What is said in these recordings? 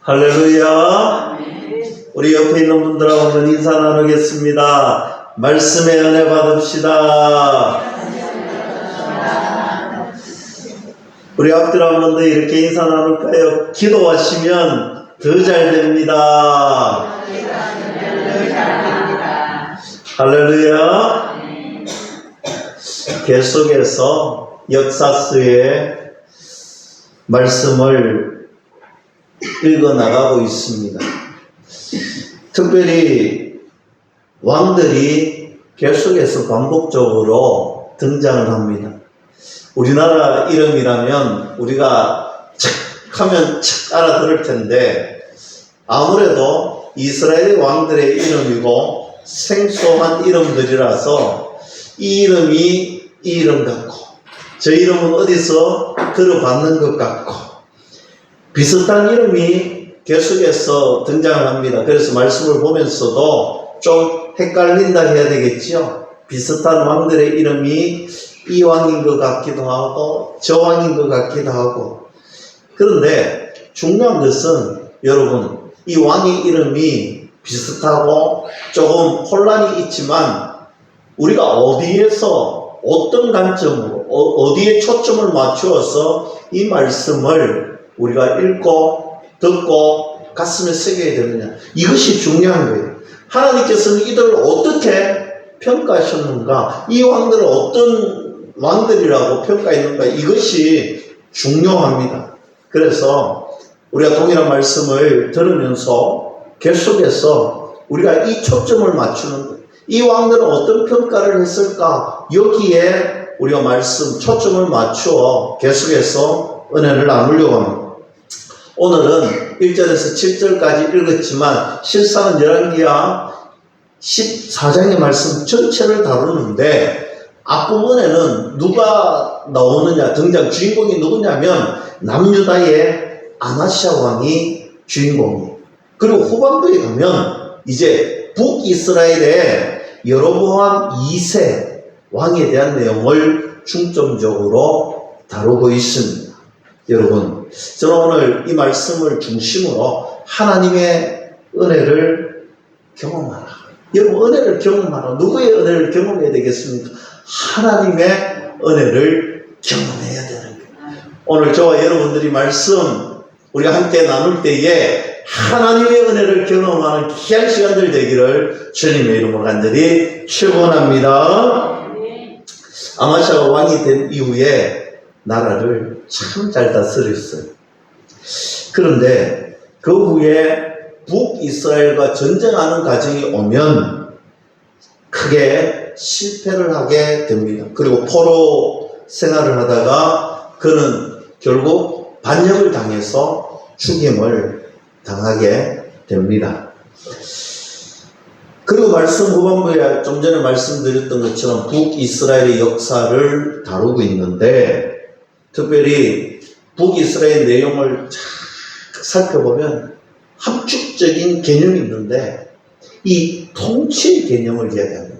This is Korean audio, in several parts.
할렐루야. 우리 옆에 있는 분들하고는 인사 나누겠습니다. 말씀의 은혜 받읍시다. 우리 앞뒤로 한 번 더 이렇게 인사 나눌까요? 기도하시면 더 잘 됩니다. 할렐루야. 계속해서 역사서의 말씀을 읽어 나가고 있습니다. 특별히 왕들이 계속해서 반복적으로 등장을 합니다. 우리나라 이름이라면 우리가 척 하면 척 알아들을 텐데 아무래도 이스라엘 왕들의 이름이고 생소한 이름들이라서 이 이름이 이 이름 같고 저 이름은 어디서 들어봤는 것 같고 비슷한 이름이 계속해서 등장을 합니다. 그래서 말씀을 보면서도 좀 헷갈린다 해야 되겠죠. 비슷한 왕들의 이름이 이 왕인 것 같기도 하고 저 왕인 것 같기도 하고. 그런데 중요한 것은 여러분, 이 왕의 이름이 비슷하고 조금 혼란이 있지만 우리가 어디에서 어떤 관점으로 어디에 초점을 맞추어서 이 말씀을 우리가 읽고 듣고 가슴에 새겨야 되느냐, 이것이 중요한 거예요. 하나님께서는 이들을 어떻게 평가하셨는가, 이 왕들을 어떤 왕들이라고 평가했는가, 이것이 중요합니다. 그래서 우리가 동일한 말씀을 들으면서 계속해서 우리가 이 초점을 맞추는 거예요. 이 왕들은 어떤 평가를 했을까, 여기에 우리가 말씀 초점을 맞추어 계속해서 은혜를 나누려고 합니다. 오늘은 1절에서 7절까지 읽었지만 실상은 열왕기하 14장의 말씀 전체를 다루는데 앞부분에는 누가 나오느냐, 등장 주인공이 누구냐면 남유다의 아나시아 왕이 주인공이에요. 그리고 후반부에 가면 이제 북이스라엘의 여로보암 2세 왕에 대한 내용을 중점적으로 다루고 있습니다. 여러분, 저는 오늘 이 말씀을 중심으로 하나님의 은혜를 경험하라. 여러분, 은혜를 경험하라. 누구의 은혜를 경험해야 되겠습니까? 하나님의 은혜를 경험해야 되는 거예요. 오늘 저와 여러분들이 말씀 우리가 함께 나눌 때에 하나님의 은혜를 경험하는 귀한 시간들 되기를 주님의 이름으로 간절히 축원합니다. 아마시아가 왕이 된 이후에 나라를 참 잘 다스렸어요. 그런데 그 후에 북이스라엘과 전쟁하는 과정이 오면 크게 실패를 하게 됩니다. 그리고 포로 생활을 하다가 그는 결국 반역을 당해서 죽임을 당하게 됩니다. 그리고 말씀 후반부에 좀 전에 말씀드렸던 것처럼 북이스라엘의 역사를 다루고 있는데 특별히 북이스라엘 내용을 쫙 살펴보면 함축적인 개념이 있는데 이 통치의 개념을 이야기합니다.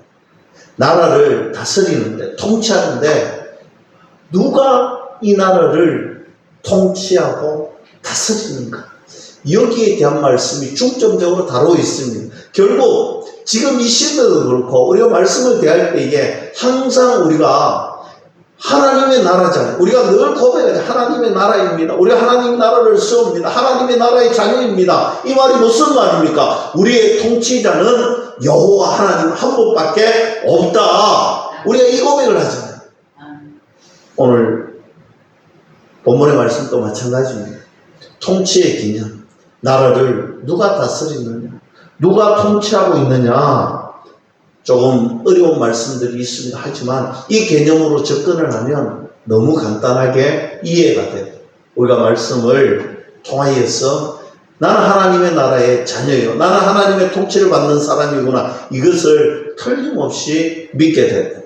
나라를 다스리는데, 통치하는데 누가 이 나라를 통치하고 다스리는가, 여기에 대한 말씀이 중점적으로 다루고 있습니다. 결국 지금 이 시대도 그렇고 우리가 말씀을 대할 때에 항상 우리가 하나님의 나라잖아요. 우리가 늘 고백하죠. 하나님의 나라입니다. 우리가 하나님의 나라를 세웁니다. 하나님의 나라의 자녀입니다. 이 말이 무슨 말입니까? 우리의 통치자는 여호와 하나님 한 분밖에 없다. 우리가 이 고백을 하잖아요. 오늘 본문의 말씀도 마찬가지입니다. 통치의 개념, 나라를 누가 다스리느냐, 누가 통치하고 있느냐, 조금 어려운 말씀들이 있습니다. 하지만 이 개념으로 접근을 하면 너무 간단하게 이해가 돼요. 우리가 말씀을 통하여서 나는 하나님의 나라의 자녀요, 나는 하나님의 통치를 받는 사람이구나, 이것을 틀림없이 믿게 돼요.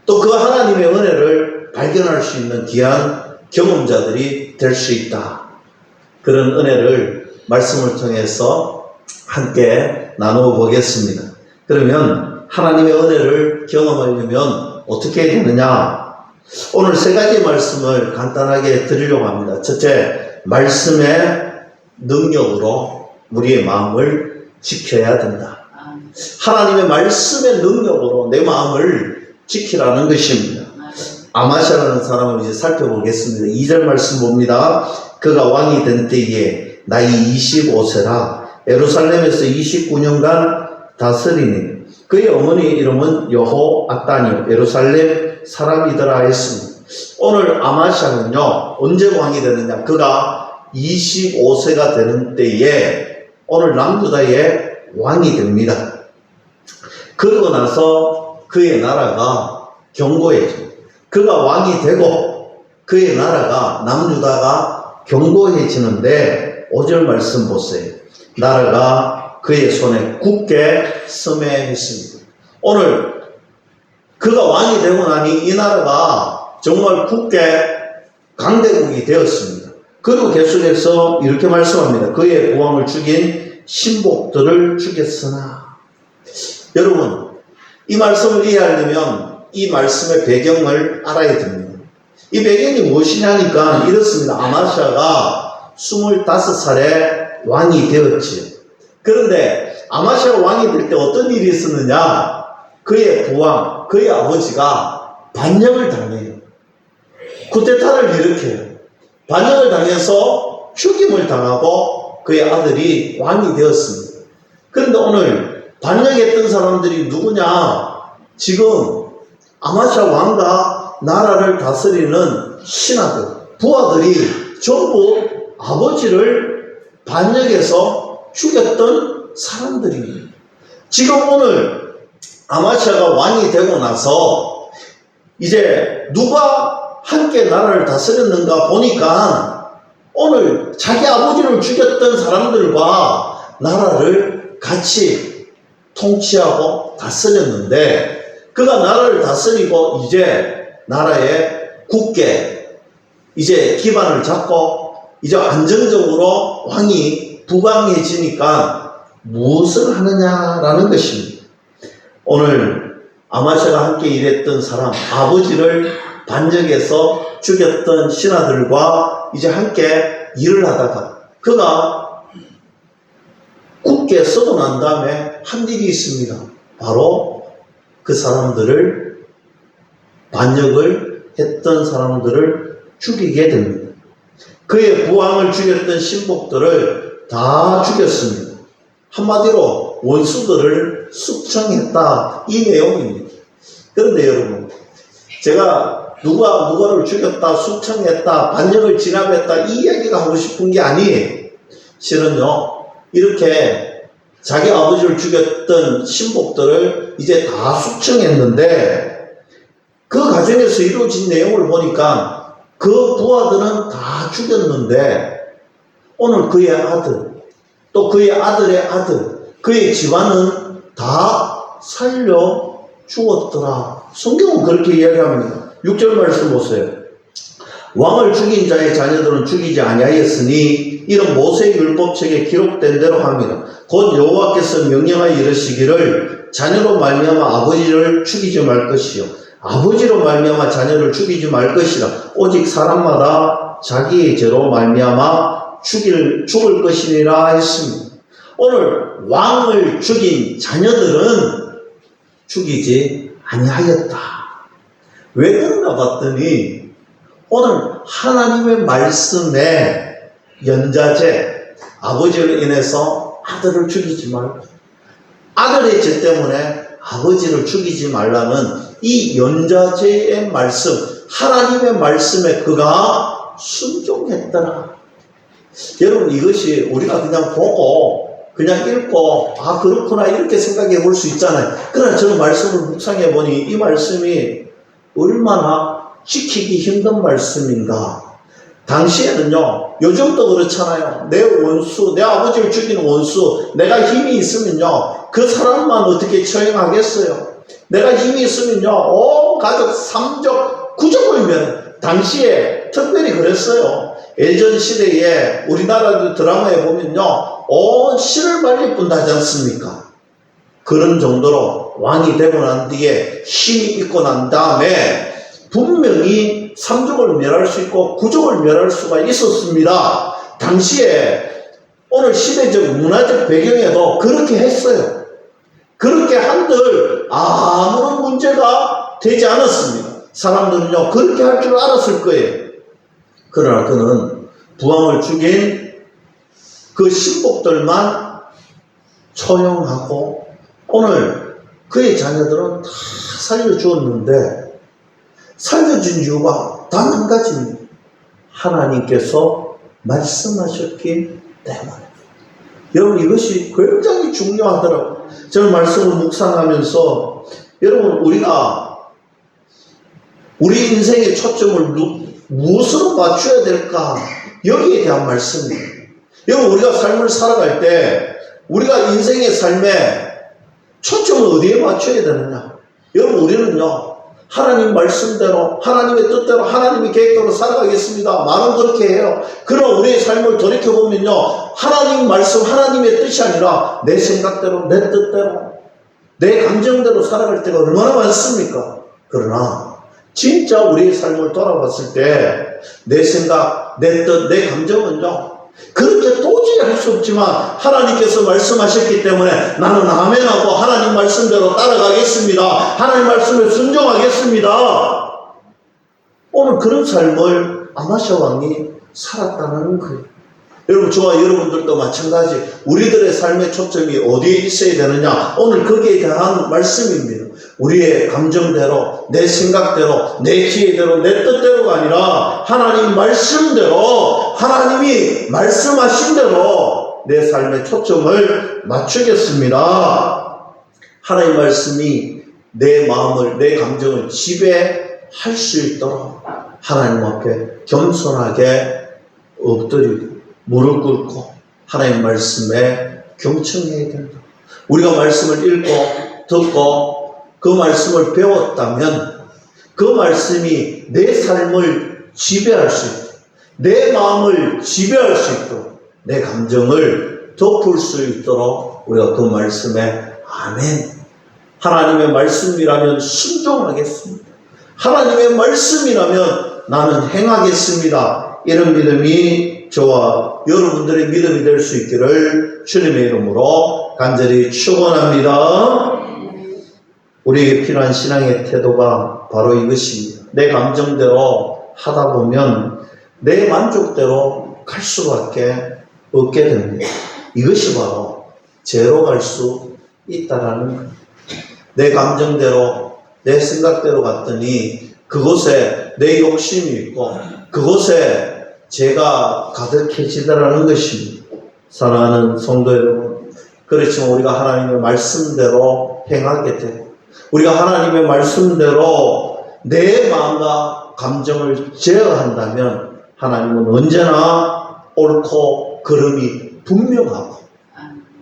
또 그 하나님의 은혜를 발견할 수 있는 귀한 경험자들이 될 수 있다. 그런 은혜를 말씀을 통해서 함께 나누어 보겠습니다. 그러면 하나님의 은혜를 경험하려면 어떻게 해야 되느냐? 오늘 세 가지 말씀을 간단하게 드리려고 합니다. 첫째, 말씀의 능력으로 우리의 마음을 지켜야 된다. 하나님의 말씀의 능력으로 내 마음을 지키라는 것입니다. 아마샤라는 사람을 이제 살펴보겠습니다. 2절 말씀 봅니다. 그가 왕이 된 때에 나이 25세라 예루살렘에서 29년간 다스리니 그의 어머니 이름은 여호아따니요 예루살렘 사람이더라 했습니다. 오늘 아마샤는요 언제 왕이 되느냐, 그가 25세가 되는 때에 오늘 남유다의 왕이 됩니다. 그러고 나서 그의 나라가 견고해져. 그가 왕이 되고 그의 나라가 남유다가 견고해지는데 5절 말씀 보세요. 나라가 그의 손에 굳게 서매 했습니다. 오늘 그가 왕이 되고 나니 이 나라가 정말 굳게 강대국이 되었습니다. 그리고 계속해서 이렇게 말씀합니다. 그의 부왕을 죽인 신복들을 죽였으나. 여러분, 이 말씀을 이해하려면 이 말씀의 배경을 알아야 됩니다. 이 배경이 무엇이냐니까 이렇습니다. 아마샤가 25살에 왕이 되었지요. 그런데 아마샤가 왕이 될 때 어떤 일이 있었느냐? 그의 부왕, 그의 아버지가 반역을 당해요. 쿠데타를 일으켜요. 반역을 당해서 죽임을 당하고 그의 아들이 왕이 되었습니다. 그런데 오늘 반역했던 사람들이 누구냐? 지금 아마샤 왕과 나라를 다스리는 신하들, 부하들이 전부 아버지를 반역해서 죽였던 사람들입니다. 지금 오늘 아마샤가 왕이 되고 나서 이제 누가 함께 나라를 다스렸는가 보니까 오늘 자기 아버지를 죽였던 사람들과 나라를 같이 통치하고 다스렸는데 그가 나라를 다스리고 이제 나라에 굳게 이제 기반을 잡고 이제 안정적으로 왕이 부강해지니까 무엇을 하느냐라는 것입니다. 오늘 아마샤가 함께 일했던 사람, 아버지를 반역해서 죽였던 신하들과 이제 함께 일을 하다가 그가 굳게 서고 난 다음에 한 일이 있습니다. 바로 그 사람들을, 반역을 했던 사람들을 죽이게 됩니다. 그의 부왕을 죽였던 신복들을 다 죽였습니다. 한마디로 원수들을 숙청했다, 이 내용입니다. 그런데 여러분, 제가 누가를 죽였다, 숙청했다, 반역을 진압했다 이 이야기가 하고 싶은 게 아니에요. 실은요 이렇게 자기 아버지를 죽였던 신복들을 이제 다 숙청했는데 그 과정에서 이루어진 내용을 보니까 그 부하들은 다 죽였는데 오늘 그의 아들, 또 그의 아들의 아들, 그의 집안은 다 살려 죽었더라. 성경은 그렇게 이야기합니다. 6절 말씀 보세요. 왕을 죽인 자의 자녀들은 죽이지 아니하였으니 이는 모세의 율법책에 기록된 대로 합니다. 곧 여호와께서 명령하여 이르시기를 자녀로 말미암아 아버지를 죽이지 말 것이요 아버지로 말미암아 자녀를 죽이지 말 것이라. 오직 사람마다 자기의 죄로 말미암아 죽을 것이니라 했습니다. 오늘 왕을 죽인 자녀들은 죽이지 아니하였다. 왜 그런가 봤더니 오늘 하나님의 말씀에 연자제, 아버지로 인해서 아들을 죽이지 말고 아들의 죄 때문에 아버지를 죽이지 말라는 이 연자제의 말씀, 하나님의 말씀에 그가 순종했더라. 여러분, 이것이 우리가 그냥 보고 그냥 읽고 아 그렇구나 이렇게 생각해 볼 수 있잖아요. 그러나 저는 말씀을 묵상해 보니 이 말씀이 얼마나 지키기 힘든 말씀인가. 당시에는요, 요즘도 그렇잖아요. 내 원수, 내 아버지를 죽이는 원수, 내가 힘이 있으면요, 그 사람만 어떻게 처형하겠어요? 내가 힘이 있으면요, 온 가족, 삼족, 구족을 당시에 특별히 그랬어요. 예전 시대에 우리나라 드라마에 보면요, 온 시를 말릴 뿐 하지 않습니까? 그런 정도로 왕이 되고 난 뒤에 힘이 있고 난 다음에 분명히 삼족을 멸할 수 있고 구족을 멸할 수가 있었습니다. 당시에 오늘 시대적 문화적 배경에도 그렇게 했어요. 그렇게 한들 아무런 문제가 되지 않았습니다. 사람들은요 그렇게 할 줄 알았을 거예요. 그러나 그는 부왕을 죽인 그 신복들만 처형하고 오늘 그의 자녀들은 다 살려주었는데 살려준 이유가 단 한 가지입니다. 하나님께서 말씀하셨기 때문에. 여러분 이것이 굉장히 중요하더라고요. 저는 말씀을 묵상하면서 여러분 우리가 우리 인생의 초점을 무엇으로 맞춰야 될까? 여기에 대한 말씀이에요. 여러분 우리가 삶을 살아갈 때 우리가 인생의 삶에 초점을 어디에 맞춰야 되느냐? 여러분 우리는요 하나님 말씀대로 하나님의 뜻대로 하나님의 계획대로 살아가겠습니다. 말은 그렇게 해요. 그러나 우리의 삶을 돌이켜보면요 하나님 말씀 하나님의 뜻이 아니라 내 생각대로 내 뜻대로 내 감정대로 살아갈 때가 얼마나 많습니까? 그러나 진짜 우리의 삶을 돌아봤을 때 내 생각, 내 뜻, 내 감정은요 그렇게 도저히 할 수 없지만 하나님께서 말씀하셨기 때문에 나는 아멘하고 하나님 말씀대로 따라가겠습니다. 하나님 말씀에 순종하겠습니다. 오늘 그런 삶을 아마샤 왕이 살았다는 거예요. 여러분 저와 여러분들도 마찬가지 우리들의 삶의 초점이 어디에 있어야 되느냐 오늘 거기에 대한 말씀입니다. 우리의 감정대로 내 생각대로 내 지혜대로 내 뜻대로가 아니라 하나님 말씀대로 하나님이 말씀하신 대로 내 삶의 초점을 맞추겠습니다. 하나님 말씀이 내 마음을 내 감정을 지배할 수 있도록 하나님 앞에 겸손하게 엎드리고 무릎 꿇고 하나님 말씀에 경청해야 된다. 우리가 말씀을 읽고 듣고 그 말씀을 배웠다면 그 말씀이 내 삶을 지배할 수 있도록 내 마음을 지배할 수 있도록 내 감정을 덮을 수 있도록 우리가 그 말씀에 아멘 하나님의 말씀이라면 순종하겠습니다. 하나님의 말씀이라면 나는 행하겠습니다. 이런 믿음이 저와 여러분들의 믿음이 될 수 있기를 주님의 이름으로 간절히 축원합니다. 우리에게 필요한 신앙의 태도가 바로 이것입니다. 내 감정대로 하다 보면 내 만족대로 갈 수밖에 없게 됩니다. 이것이 바로 죄로 갈 수 있다라는 거예요. 내 감정대로 내 생각대로 갔더니 그곳에 내 욕심이 있고 그곳에 죄가 가득해지더라는 것입니다. 사랑하는 성도 여러분, 그렇지만 우리가 하나님의 말씀대로 행하게 되고 우리가 하나님의 말씀대로 내 마음과 감정을 제어한다면 하나님은 언제나 옳고 그름이 분명하고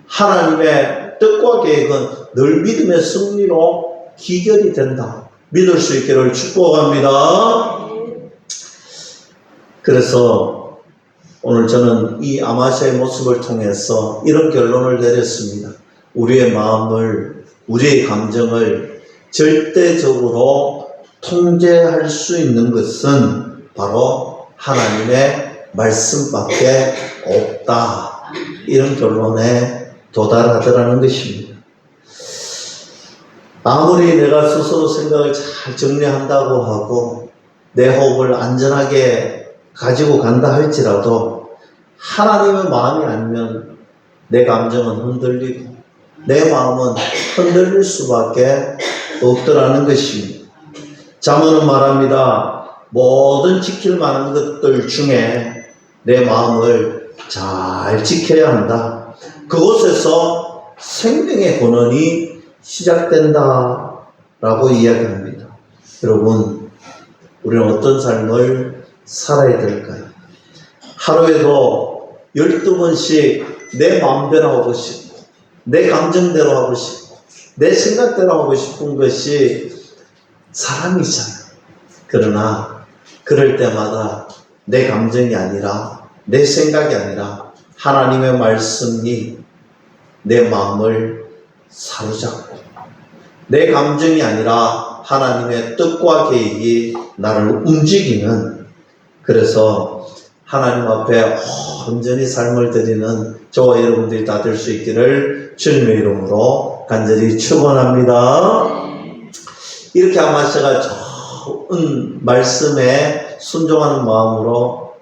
하나님의 뜻과 계획은 늘 믿음의 승리로 기결이 된다. 믿을 수 있기를 축복합니다. 그래서 오늘 저는 이 아마샤의 모습을 통해서 이런 결론을 내렸습니다. 우리의 마음을, 우리의 감정을 절대적으로 통제할 수 있는 것은 바로 하나님의 말씀밖에 없다. 이런 결론에 도달하더라는 것입니다. 아무리 내가 스스로 생각을 잘 정리한다고 하고 내 호흡을 안전하게 가지고 간다 할지라도 하나님의 마음이 아니면 내 감정은 흔들리고 내 마음은 흔들릴 수밖에 없더라는 것입니다. 잠언은 말합니다. 모든 지킬 만한 것들 중에 내 마음을 잘 지켜야 한다. 그곳에서 생명의 근원이 시작된다 라고 이야기합니다. 여러분 우리는 어떤 삶을 살아야 될까요? 하루에도 12번씩 내 마음대로 하고 싶고 내 감정대로 하고 싶고 내 생각대로 하고 싶은 것이 사람이잖아요. 그러나 그럴 때마다 내 감정이 아니라 내 생각이 아니라 하나님의 말씀이 내 마음을 사로잡고 내 감정이 아니라 하나님의 뜻과 계획이 나를 움직이는, 그래서 하나님 앞에 온전히 삶을 드리는 저와 여러분들이 다 될 수 있기를 주님의 이름으로 간절히 축원합니다. 이렇게 아마시아가 좋은 말씀에 순종하는 마음으로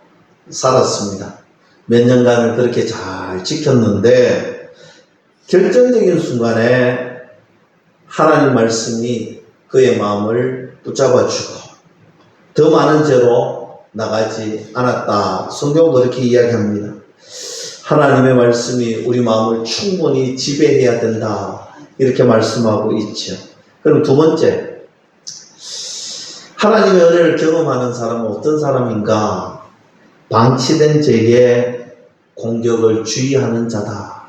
살았습니다. 몇 년간을 그렇게 잘 지켰는데 결정적인 순간에 하나님 말씀이 그의 마음을 붙잡아주고 더 많은 죄로 나가지 않았다. 성경은 그렇게 이야기합니다. 하나님의 말씀이 우리 마음을 충분히 지배해야 된다. 이렇게 말씀하고 있죠. 그럼 두 번째, 하나님의 은혜를 경험하는 사람은 어떤 사람인가? 방치된 죄의 공격을 주의하는 자다.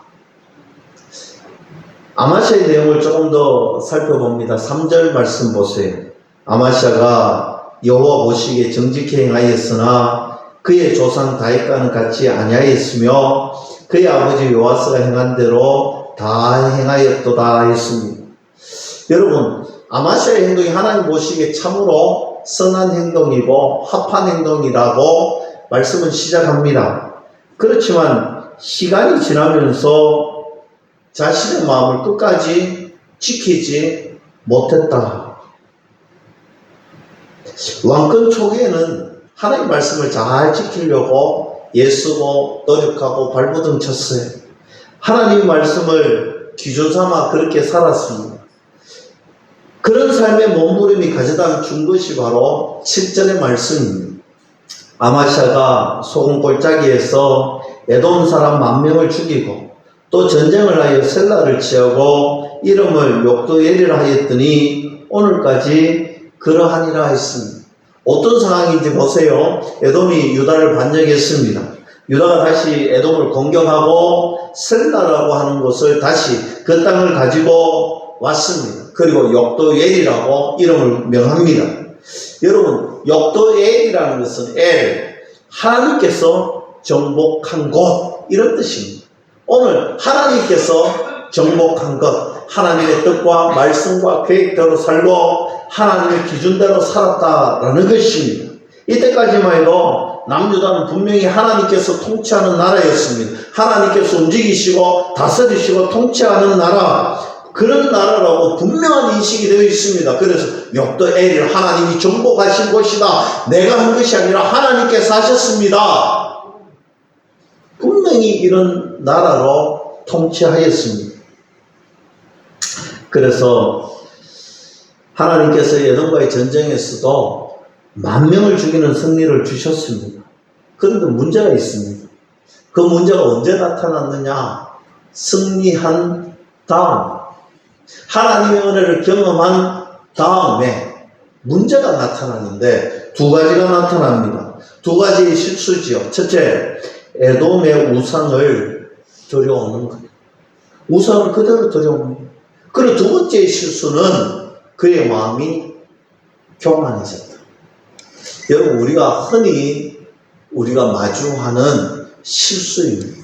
아마시아의 내용을 조금 더 살펴봅니다. 3절 말씀 보세요. 아마시아가 여호와 보시기에 정직히 행하였으나 그의 조상 다윗과는 같이 아니하였으며 그의 아버지 요아스가 행한 대로 다 행하였도다 했습니다. 여러분, 아마시아의 행동이 하나님 보시기에 참으로 선한 행동이고 합한 행동이라고 말씀은 시작합니다. 그렇지만 시간이 지나면서 자신의 마음을 끝까지 지키지 못했다. 왕권 초기에는 하나님 말씀을 잘 지키려고 애쓰고 노력하고 발버둥 쳤어요. 하나님 말씀을 기준 삼아 그렇게 살았습니다. 그런 삶의 몸부림이 가져다 준 것이 바로 7절의 말씀입니다. 아마시아가 소금 골짜기에서 에돔 사람 10,000명을 죽이고 또 전쟁을 하여 셀라를 취하고 이름을 욕도엘이라 하였더니 오늘까지 그러하니라 했습니다. 어떤 상황인지 보세요. 에돔이 유다를 반역했습니다. 유다가 다시 에돔을 공격하고 셀라라고 하는 곳을 다시 그 땅을 가지고 왔습니다. 그리고 욕도엘이라고 이름을 명합니다. 여러분, 욕도엘이라는 것은 하나님께서 정복한 곳 이런 뜻입니다. 오늘 하나님께서 정복한 것, 하나님의 뜻과 말씀과 계획대로 살고 하나님의 기준대로 살았다라는 것입니다. 이때까지만 해도 남유다는 분명히 하나님께서 통치하는 나라였습니다. 하나님께서 움직이시고 다스리시고 통치하는 나라, 그런 나라라고 분명한 인식이 되어 있습니다. 그래서 욕도엘을 하나님이 정복하신 곳이다. 내가 한 것이 아니라 하나님께서 하셨습니다. 분명히 이런 나라로 통치하였습니다. 그래서 하나님께서 에돔과의 전쟁에서도 10,000명을 죽이는 승리를 주셨습니다. 그런데 문제가 있습니다. 그 문제가 언제 나타났느냐? 승리한 다음, 하나님의 은혜를 경험한 다음에 문제가 나타나는데 두 가지가 나타납니다. 두 가지의 실수지요. 첫째, 에돔의 우상을 들여오는 거예요. 우상을 그대로 들여오는 거예요. 그리고 두 번째 실수는 그의 마음이 교만해졌다. 여러분, 우리가 마주하는 실수입니다.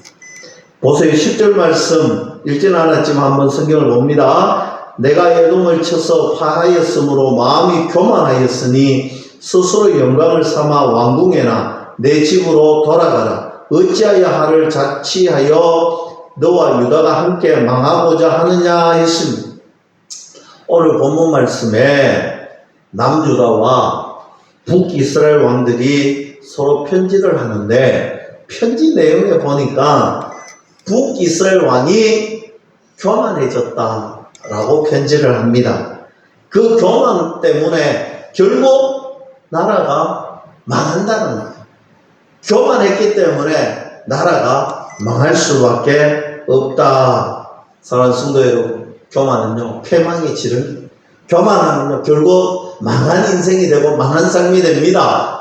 보세요. 10절 말씀 읽지는 않았지만 한번 성경을 봅니다. 내가 에돔을 쳐서 파하였으므로 마음이 교만하였으니 스스로 영광을 삼아 왕궁에나 내 집으로 돌아가라. 어찌하여 하를 자치하여 너와 유다가 함께 망하고자 하느냐 했습니다. 오늘 본문 말씀에 남유다와 북이스라엘 왕들이 서로 편지를 하는데 편지 내용에 보니까 북이스라엘 왕이 교만해졌다라고 편지를 합니다. 그 교만 때문에 결국 나라가 망한다는 거예요. 교만했기 때문에 나라가 망할 수밖에 없다. 사랑하는 성도 여러분, 교만은요 패망의 질을, 교만하면요 결국 망한 인생이 되고 망한 삶이 됩니다.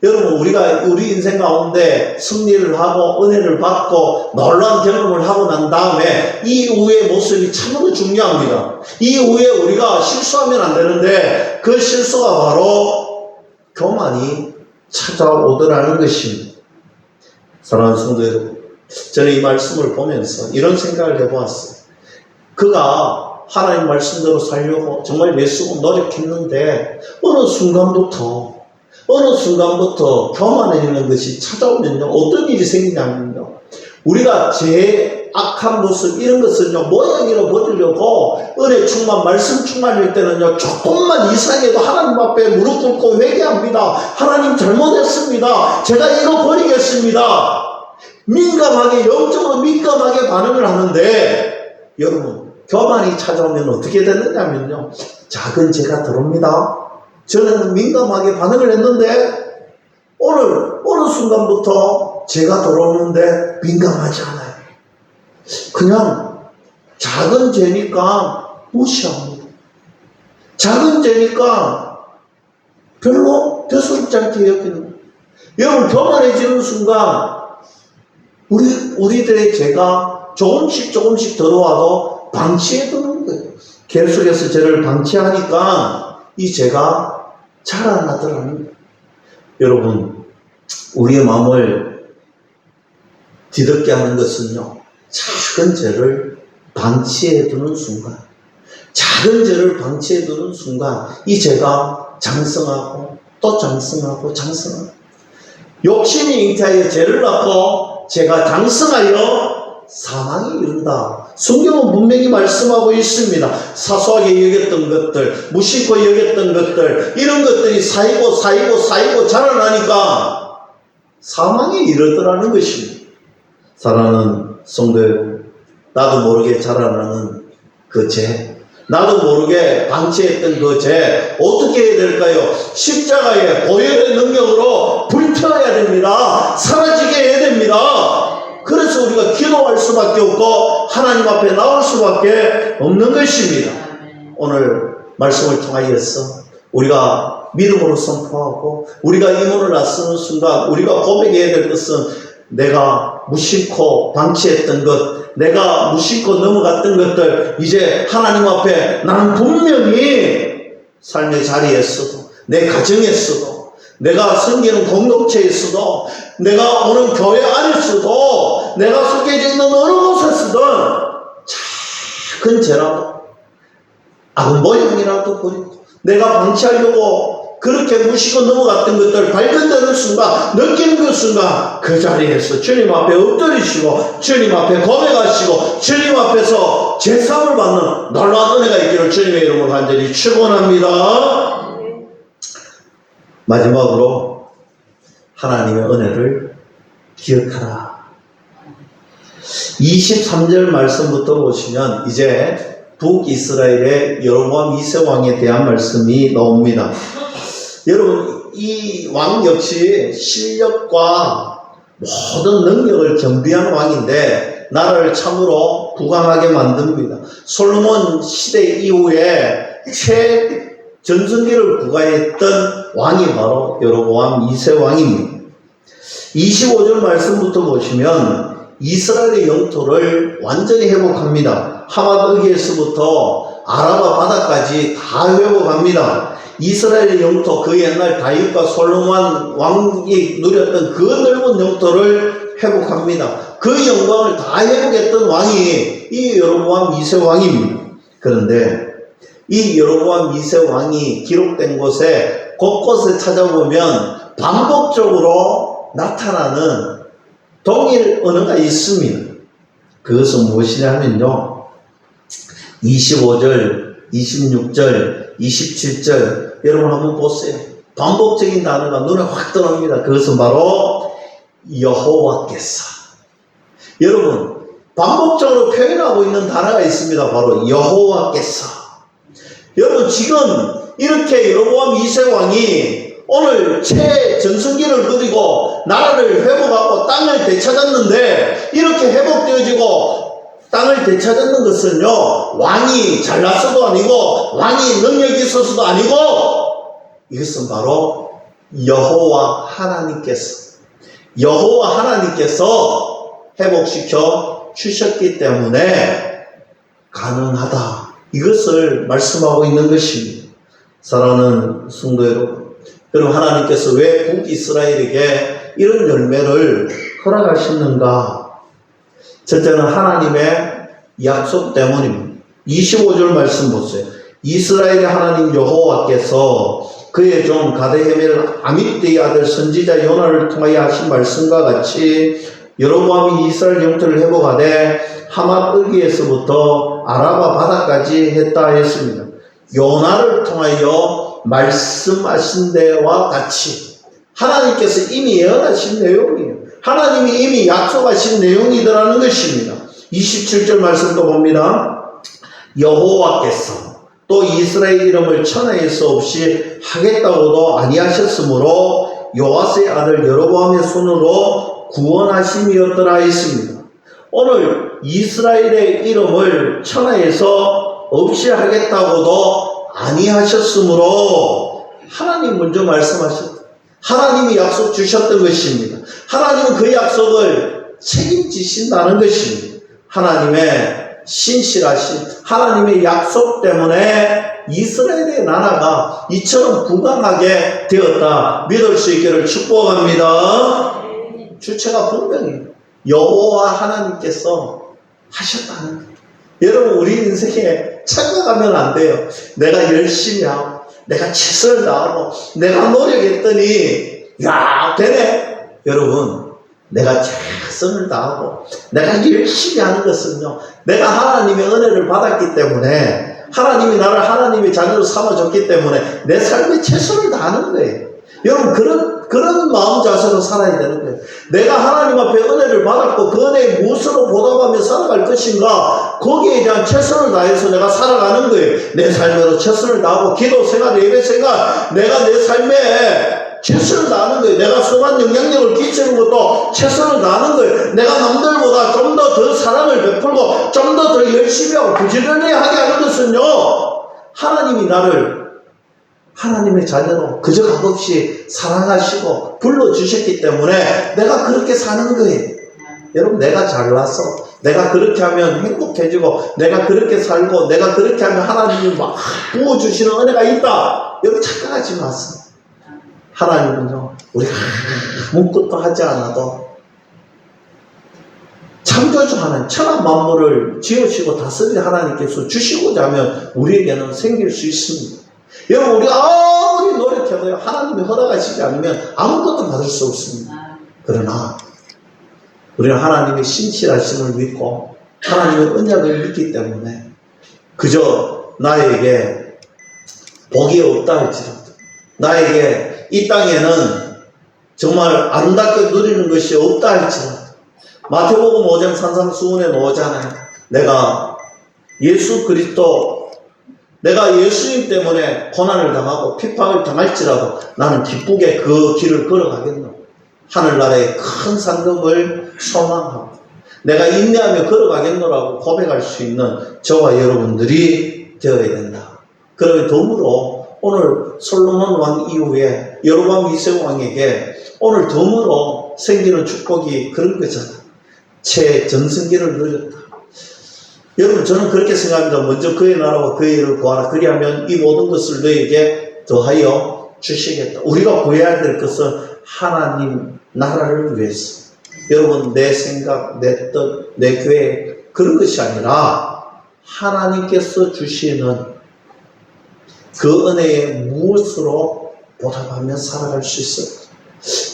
여러분, 우리가 우리 인생 가운데 승리를 하고 은혜를 받고 놀라운 경험을 하고 난 다음에 이 후의 모습이 참으로 중요합니다. 이 후에 우리가 실수하면 안 되는데 그 실수가 바로 교만이 찾아오더라는 것입니다. 사랑하는 성도 여러분, 저는 이 말씀을 보면서 이런 생각을 해보았어요. 그가 하나님 말씀대로 살려고 정말 애쓰고 노력했는데 어느 순간부터 어느 순간부터 교만해지는 것이 찾아오면요, 어떤 일이 생기냐면요, 우리가 제 악한 모습 이런 것은요, 모양으로 버리려고 은혜 충만 말씀 충만일 때는요, 조금만 이상해도 하나님 앞에 무릎 꿇고 회개합니다. 하나님 잘못했습니다. 제가 이거 버리겠습니다. 민감하게, 영적으로 민감하게 반응을 하는데, 여러분 교만이 찾아오면 어떻게 되느냐면요, 작은 죄가 들어옵니다. 저는 민감하게 반응을 했는데 오늘 어느 순간부터 죄가 들어오는데 민감하지 않아요. 그냥 작은 죄니까 무시합니다. 작은 죄니까 별로 대수롭지 않게 여기는 거예요. 여러분 교만해지는 순간 우리들의 죄가 조금씩 들어와도 방치해 두는 거예요. 계속해서 죄를 방치하니까 이 죄가 자라나더라는 거예요. 여러분, 우리의 마음을 뒤덮게 하는 것은요, 작은 죄를 방치해 두는 순간, 작은 죄를 방치해 두는 순간 이 죄가 장성하고 또 장성하고 장성하고, 욕심이 잉태하여 죄를 낳고 죄가 장성하여 사망에 이른다. 성경은 분명히 말씀하고 있습니다. 사소하게 여겼던 것들, 무심코 여겼던 것들, 이런 것들이 쌓이고 자라나니까 사망에 이르더라는 것입니다. 사랑하는 성도 여러분, 나도 모르게 자라나는 그 죄, 나도 모르게 방치했던 그 죄, 어떻게 해야 될까요? 십자가의 보혈의 능력으로 불태워야 됩니다. 사라지게 해야 됩니다. 그래서 우리가 기도할 수밖에 없고 하나님 앞에 나올 수밖에 없는 것입니다. 오늘 말씀을 통하여서 우리가 믿음으로 선포하고 우리가 이 문을 나서는 순간 우리가 고백해야 될 것은, 내가 무심코 방치했던 것, 내가 무심코 넘어갔던 것들, 이제 하나님 앞에 나는 분명히 삶의 자리에서도, 내 가정에서도, 내가 섬기는 공동체에서도, 내가 오는 교회 안에서도, 내가 속해져 있는 어느 곳에서든 작은 죄라도, 악은 모양이라도 버리고, 내가 방치하려고 그렇게 무시고 넘어갔던 것들 발견되는 순간, 느끼는 그 순간 그 자리에서 주님 앞에 엎드리시고 주님 앞에 고백하시고 주님 앞에서 제사함을 받는 놀라운 은혜가 있기를 주님의 이름으로 간절히 축원합니다. 마지막으로 하나님의 은혜를 기억하라. 23절 말씀부터 보시면 이제 북이스라엘의 여로보암 2세 왕에 대한 말씀이 나옵니다. 여러분, 이 왕 역시 실력과 모든 능력을 겸비한 왕인데 나라를 참으로 부강하게 만듭니다. 솔로몬 시대 이후에 최전성기를 부과했던 왕이 바로 여로보암 2세 왕입니다. 25절 말씀부터 보시면 이스라엘의 영토를 완전히 회복합니다. 하맛에게서부터 아라바 바다까지 다 회복합니다. 이스라엘의 영토, 그 옛날 다윗과 솔로몬 왕이 누렸던 그 넓은 영토를 회복합니다. 그 영광을 다 회복했던 왕이 이 여로보암 2세 왕입니다. 그런데 이 여로보암 2세 왕이 기록된 곳에 곳곳에 찾아보면 반복적으로 나타나는 동일 언어가 있습니다. 그것은 무엇이냐면요, 25절, 26절, 27절 여러분 한번 보세요. 반복적인 단어가 눈에 확 들어옵니다. 그것은 바로 여호와께서. 여러분, 반복적으로 표현하고 있는 단어가 있습니다. 바로 여호와께서. 여러분, 지금 이렇게 여로보암 2세 왕이 오늘 최전성기를 누리고 나라를 회복하고 땅을 되찾았는데, 이렇게 회복되어지고 땅을 되찾았는 것은요, 왕이 잘났어도 아니고 왕이 능력이 있어서도 아니고, 이것은 바로 여호와 하나님께서 회복시켜 주셨기 때문에 가능하다, 이것을 말씀하고 있는 것입니다. 사랑하는 성도 여러분, 하나님께서 왜 북이스라엘에게 이런 열매를 허락하셨는가? 첫째는 하나님의 약속 때문입니다. 25절 말씀 보세요. 이스라엘의 하나님 여호와께서 그의 종 가데헤멜 아미떼의 아들 선지자 요나를 통하여 하신 말씀과 같이 여로보암이 이스라엘 영토를 회복하되 하맛 어귀에서부터 아라바 바다까지 했다 했습니다. 요나를 통하여 말씀하신 데와 같이 하나님께서 이미 예언하신 내용이에요. 하나님이 이미 약속하신 내용이더라는 것입니다. 27절 말씀도 봅니다. 여호와께서 또 이스라엘 이름을 천하에서 없이 하겠다고도 아니하셨으므로 요아스의 아들 여로보암의 손으로 구원하심이었더라 했습니다. 오늘 이스라엘의 이름을 천하에서 없이 하겠다고도 아니하셨으므로 하나님 먼저 말씀하셨다. 하나님이 약속 주셨던 것입니다. 하나님은 그 약속을 책임지신다는 것입니다. 하나님의 신실하신 하나님의 약속 때문에 이스라엘의 나라가 이처럼 부강하게 되었다 믿을 수 있기를 축복합니다. 주체가 분명히 여호와 하나님께서 하셨다는 거예요. 여러분 우리 인생에 착각하면 안 돼요. 내가 열심히 하고 내가 최선을 다하고 내가 노력했더니 야 되네. 여러분 내가 최선을 다하고 내가 열심히 하는 것은요, 내가 하나님의 은혜를 받았기 때문에 하나님이 나를 하나님의 자녀로 삼아줬기 때문에 내 삶에 최선을 다하는 거예요. 여러분 그런 마음 자세로 살아야 되는 거예요. 내가 하나님 앞에 은혜를 받았고 그 은혜에 무엇으로 보답하며 살아갈 것인가, 거기에 대한 최선을 다해서 내가 살아가는 거예요. 내 삶에도 최선을 다하고 기도 생활, 예배 생활, 내가 내 삶에 최선을 다하는 거예요. 내가 선한 영향력을 끼치는 것도 최선을 다하는 거예요. 내가 남들보다 좀 더 사랑을 베풀고 좀 더 열심히 하고 부지런히 하게 하는 것은요, 하나님이 나를 하나님의 자녀로 그저 값없이 사랑하시고 불러주셨기 때문에 내가 그렇게 사는 거예요. 여러분 내가 잘나서 내가 그렇게 하면 행복해지고 내가 그렇게 살고 내가 그렇게 하면 하나님이 막 부어주시는 은혜가 있다, 여러분 착각하지 마세요. 하나님은요, 우리가 아무것도 하지 않아도 창조주 하나님, 천하 만물을 지으시고 다스리는 하나님께서 주시고자 하면 우리에게는 생길 수 있습니다. 여러분 우리가 아무리 노력해도요, 하나님이 허락하시지 않으면 아무것도 받을 수 없습니다. 그러나 우리는 하나님의 신실하심을 믿고 하나님의 언약을 믿기 때문에 그저 나에게 복이 없다 할지라도, 나에게 이 땅에는 정말 아름답게 누리는 것이 없다 할지라도, 마태복음 5장 산상수훈에 나오잖아요. 내가 예수 그리스도, 내가 예수님 때문에 고난을 당하고 핍박을 당할지라도 나는 기쁘게 그 길을 걸어가겠노. 하늘나라의 큰 상급을 소망하고 내가 인내하며 걸어가겠노라고 고백할 수 있는 저와 여러분들이 되어야 된다. 그러면 덤으로 오늘 솔로몬 왕 이후에 여로보암 2세 왕에게 오늘 덤으로 생기는 축복이 그런 거잖아. 최전성기를 누렸다. 여러분 저는 그렇게 생각합니다. 먼저 그의 나라와 그의 일을 구하라. 그리하면 이 모든 것을 너에게 더하여 주시겠다. 우리가 구해야 될 것은 하나님 나라를 위해서. 여러분 내 생각, 내 뜻, 내 계획 그런 것이 아니라 하나님께서 주시는 그 은혜에 무엇으로 보답하며 살아갈 수 있어요.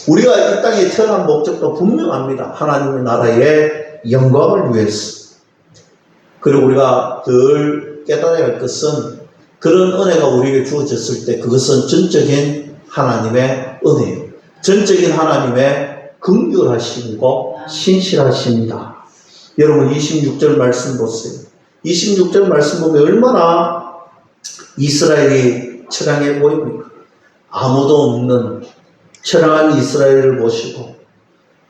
우리가 이 땅에 태어난 목적도 분명합니다. 하나님의 나라의 영광을 위해서. 그리고 우리가 늘 깨달아야 할 것은 그런 은혜가 우리에게 주어졌을 때 그것은 전적인 하나님의 은혜예요. 전적인 하나님의 긍휼하심이고 신실하십니다. 여러분 26절 말씀 보세요. 26절 말씀 보면 얼마나 이스라엘이 처량해 보입니까? 아무도 없는 처량한 이스라엘을 보시고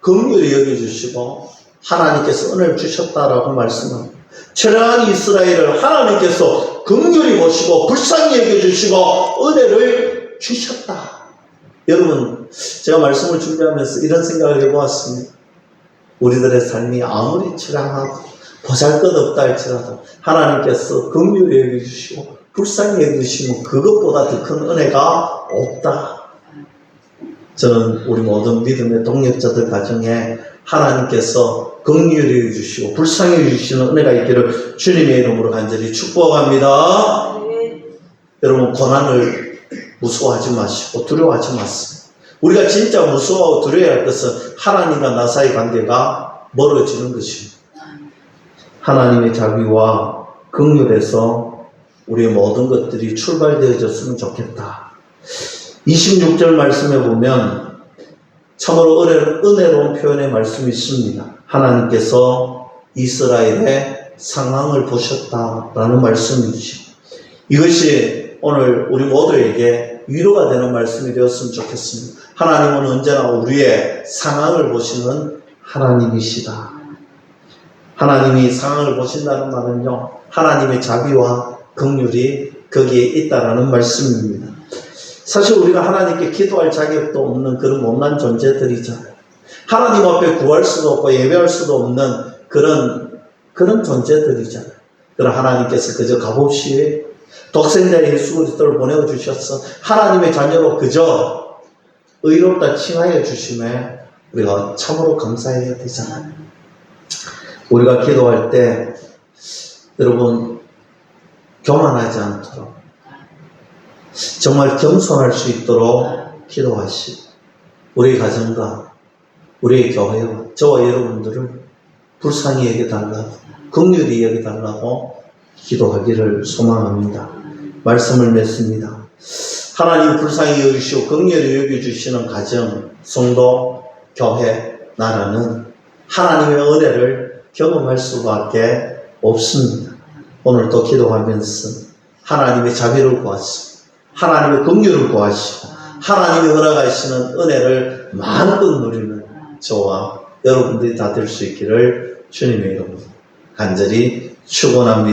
긍휼히 여겨주시고 하나님께서 은혜를 주셨다라고 말씀합니다. 처량한 이스라엘을 하나님께서 긍휼히 보시고 불쌍히 여겨주시고 은혜를 주셨다. 여러분 제가 말씀을 준비하면서 이런 생각을 해보았습니다. 우리들의 삶이 아무리 처량하고 보잘것없다 할지라도 하나님께서 긍휼히 여겨주시고 불쌍히 여겨주시면 그것보다 더 큰 은혜가 없다. 저는 우리 모든 믿음의 동력자들 가정에 하나님께서 긍휼히 여겨주시고 불쌍히 여겨주시는 은혜가 있기를 주님의 이름으로 간절히 축복합니다. 여러분 고난을 무서워하지 마시고 두려워하지 마세요. 우리가 진짜 무서워하고 두려워야 할 것은 하나님과 나 사이 관계가 멀어지는 것입니다. 하나님의 자비와 긍휼에서 우리의 모든 것들이 출발되어졌으면 좋겠다. 26절 말씀에 보면 참으로 은혜로운 표현의 말씀이 있습니다. 하나님께서 이스라엘의 상황을 보셨다라는 말씀이지. 이것이 오늘 우리 모두에게 위로가 되는 말씀이 되었으면 좋겠습니다. 하나님은 언제나 우리의 상황을 보시는 하나님이시다. 하나님이 상황을 보신다는 말은요, 하나님의 자비와 긍휼이 거기에 있다라는 말씀입니다. 사실 우리가 하나님께 기도할 자격도 없는 그런 못난 존재들이잖아요. 하나님 앞에 구할 수도 없고 예배할 수도 없는 그런 존재들이잖아요. 그러나 하나님께서 그저 값없이 독생자 예수 그리스도를 보내어 주셔서 하나님의 자녀로 그저 의롭다 칭하여 주심에 우리가 참으로 감사해야 되잖아요. 우리가 기도할 때 여러분 교만하지 않도록 정말 겸손할 수 있도록 기도하시고 우리 가정과 우리의 교회와 저와 여러분들을 불쌍히 여겨달라고 긍휼히 여겨달라고 기도하기를 소망합니다. 말씀을 맺습니다. 하나님 불쌍히 여기시고 긍휼히 여겨주시는 가정, 성도, 교회, 나라는 하나님의 은혜를 경험할 수밖에 없습니다. 오늘도 기도하면서 하나님의 자비를 구하시고 하나님의 긍휼을 구하시고 하나님이 허락하시는 은혜를 마음껏 누리는 저와 여러분들이 다 될 수 있기를 주님의 이름으로 간절히 축원합니다.